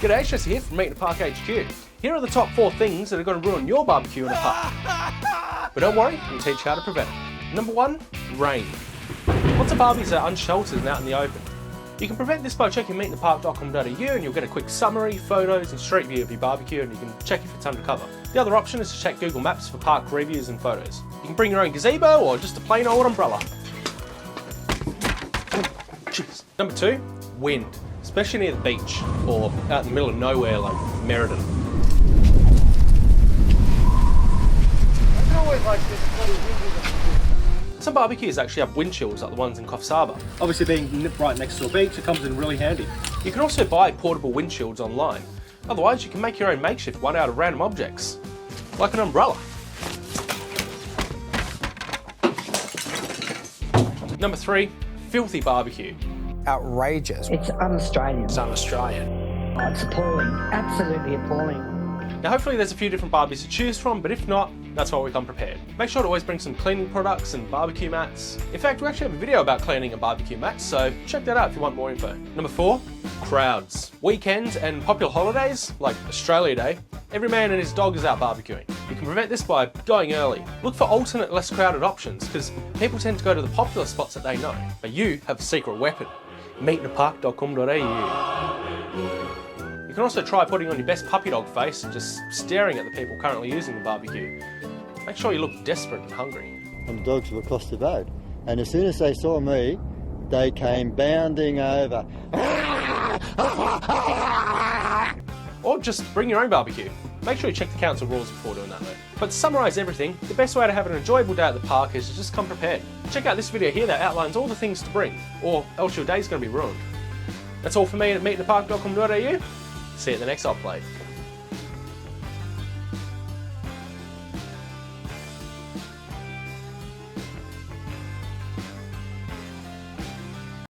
G'day, Jesse here from Meet in the Park HQ. Here are the top 4 things that are going to ruin your barbecue in a park. But don't worry, we'll teach you how to prevent it. Number 1, rain. Lots of barbies are unsheltered and out in the open. You can prevent this by checking meetinthepark.com.au and you'll get a quick summary, photos and street view of your barbecue, and you can check if it's undercover. The other option is to check Google Maps for park reviews and photos. You can bring your own gazebo or just a plain old umbrella. Jeez. Number 2, wind. Especially near the beach or out in the middle of nowhere like Meriden. Some barbecues actually have windshields like the ones in Coffs Harbour. Obviously being right next to a beach, it comes in really handy. You can also buy portable windshields online. Otherwise you can make your own makeshift one out of random objects, like an umbrella. Number 3, filthy barbecue. Outrageous. It's un-Australian. It's un-Australian. Oh, it's appalling. Absolutely appalling. Now hopefully there's a few different barbecues to choose from, but if not, that's why we come prepared. Make sure to always bring some cleaning products and barbecue mats. In fact, we actually have a video about cleaning a barbecue mat, so check that out if you want more info. Number 4, crowds. Weekends and popular holidays, like Australia Day, every man and his dog is out barbecuing. You can prevent this by going early. Look for alternate, less crowded options, because people tend to go to the popular spots that they know. But you have a secret weapon. meetinthepark.com.au. You can also try putting on your best puppy dog face and just staring at the people currently using the barbecue. Make sure you look desperate and hungry. And the dogs were across the road, and as soon as they saw me, they came bounding over. Or just bring your own barbecue. Make sure you check the council rules before doing that though. But to summarise everything, the best way to have an enjoyable day at the park is to just come prepared. Check out this video here that outlines all the things to bring, or else your day's going to be ruined. That's all for me at meetinthepark.com.au. See you at the next hotplate.